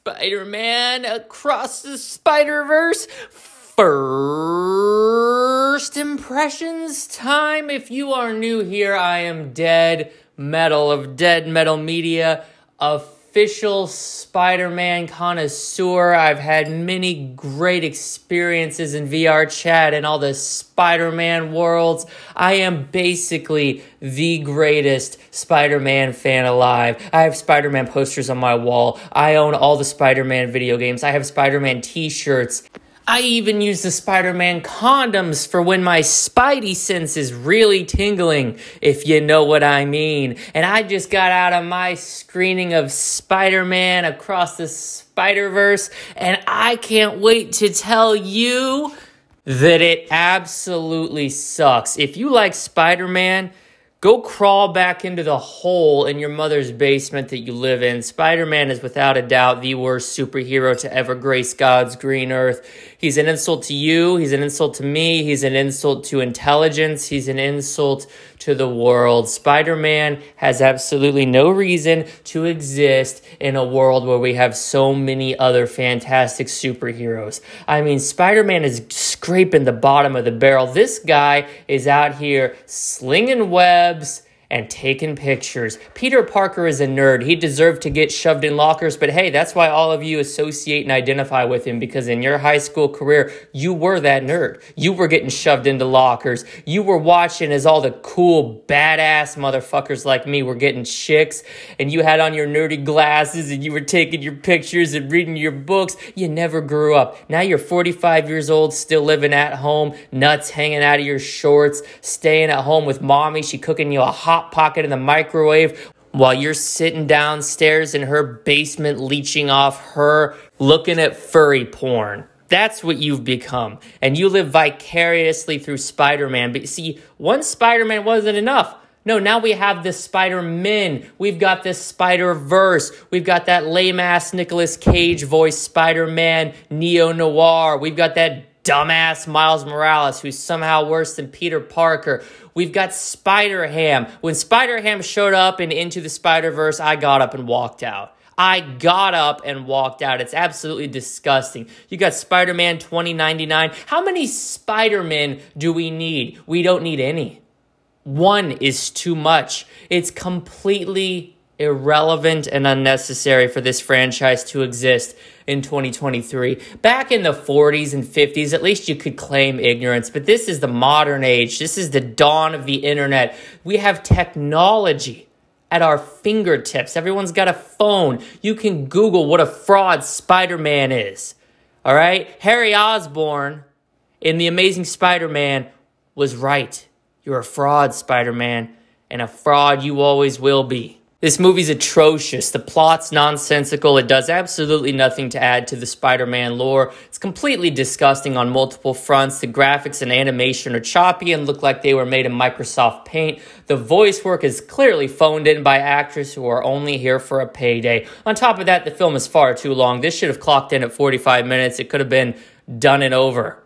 Spider-Man Across the Spider-Verse. First impressions time. If you are new here, I am Dead Metal of Dead Metal Media, official Spider-Man connoisseur. I've had many great experiences in VR chat and all the Spider-Man worlds. I am basically the greatest Spider-Man fan alive. I have Spider-Man posters on my wall. I own all the Spider-Man video games. I have Spider-Man t-shirts. I even use the Spider-Man condoms for when my Spidey sense is really tingling, if you know what I mean. And I just got out of my screening of Spider-Man Across the Spider-Verse, and I can't wait to tell you that it absolutely sucks. If you like Spider-Man, go crawl back into the hole in your mother's basement that you live in. Spider-Man is without a doubt the worst superhero to ever grace God's green earth. He's an insult to you. He's an insult to me. He's an insult to intelligence. He's an insult to the world. Spider-Man has absolutely no reason to exist in a world where we have so many other fantastic superheroes. I mean, Spider-Man is scraping the bottom of the barrel. This guy is out here slinging webs and taking pictures. Peter Parker is a nerd. He deserved to get shoved in lockers, but hey, that's why all of you associate and identify with him, because in your high school career, you were that nerd. You were getting shoved into lockers. You were watching as all the cool, badass motherfuckers like me were getting chicks, and you had on your nerdy glasses, and you were taking your pictures and reading your books. You never grew up. Now you're 45 years old, still living at home, nuts hanging out of your shorts, staying at home with mommy. She cooking you a hot pocket in the microwave while you're sitting downstairs in her basement leeching off her, looking at furry porn. That's what you've become. And you live vicariously through Spider-Man. But see, one Spider-Man wasn't enough. No, now we have the Spider-Men. We've got this Spider-Verse. We've got that lame-ass Nicolas Cage voice Spider-Man neo-noir. We've got that dumbass Miles Morales, who's somehow worse than Peter Parker. We've got Spider-Ham. When Spider-Ham showed up in Into the Spider-Verse, I got up and walked out. I got up and walked out. It's absolutely disgusting. You got Spider-Man 2099. How many Spider-Men do we need? We don't need any. One is too much. It's completely irrelevant and unnecessary for this franchise to exist in 2023. Back in the 40s and 50s, at least you could claim ignorance, but this is the modern age. This is the dawn of the internet. We have technology at our fingertips. Everyone's got a phone. You can Google what a fraud Spider-Man is. All right? Harry Osborn in The Amazing Spider-Man was right. You're a fraud, Spider-Man, and a fraud you always will be. This movie's atrocious. The plot's nonsensical. It does absolutely nothing to add to the Spider-Man lore. It's completely disgusting on multiple fronts. The graphics and animation are choppy and look like they were made in Microsoft Paint. The voice work is clearly phoned in by actors who are only here for a payday. On top of that, the film is far too long. This should have clocked in at 45 minutes. It could have been done and over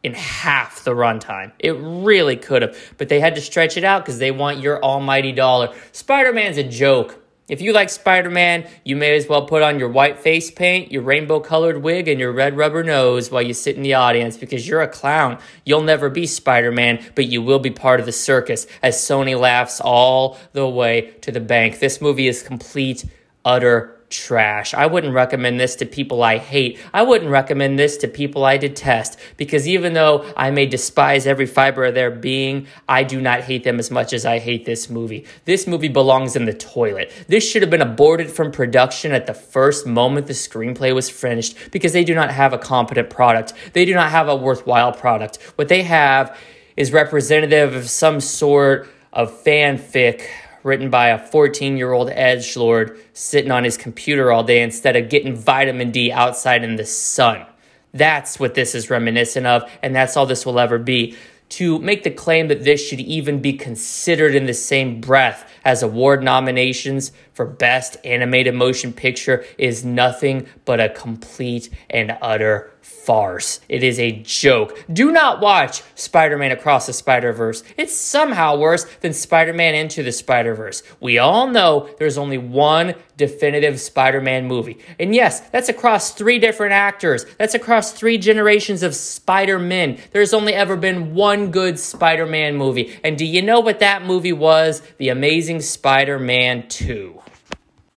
in half the runtime. It really could have, but they had to stretch it out because they want your almighty dollar. Spider-Man's a joke. If you like Spider-Man, you may as well put on your white face paint, your rainbow-colored wig, and your red rubber nose while you sit in the audience, because you're a clown. You'll never be Spider-Man, but you will be part of the circus, as Sony laughs all the way to the bank. This movie is complete, utter trash. I wouldn't recommend this to people I hate. I wouldn't recommend this to people I detest, because even though I may despise every fiber of their being, I do not hate them as much as I hate this movie. This movie belongs in the toilet. This should have been aborted from production at the first moment the screenplay was finished, because they do not have a competent product. They do not have a worthwhile product. What they have is representative of some sort of fanfic written by a 14-year-old edgelord sitting on his computer all day instead of getting vitamin D outside in the sun. That's what this is reminiscent of, and that's all this will ever be. To make the claim that this should even be considered in the same breath as award nominations for Best Animated Motion Picture is nothing but a complete and utter farce. It is a joke. Do not watch Spider-Man Across the Spider-Verse. It's somehow worse than Spider-Man Into the Spider-Verse. We all know there's only one definitive Spider-Man movie. And yes, that's across 3 different actors. That's across 3 generations of Spider-Men. There's only ever been one good Spider-Man movie. And do you know what that movie was? The Amazing Spider-Man 2.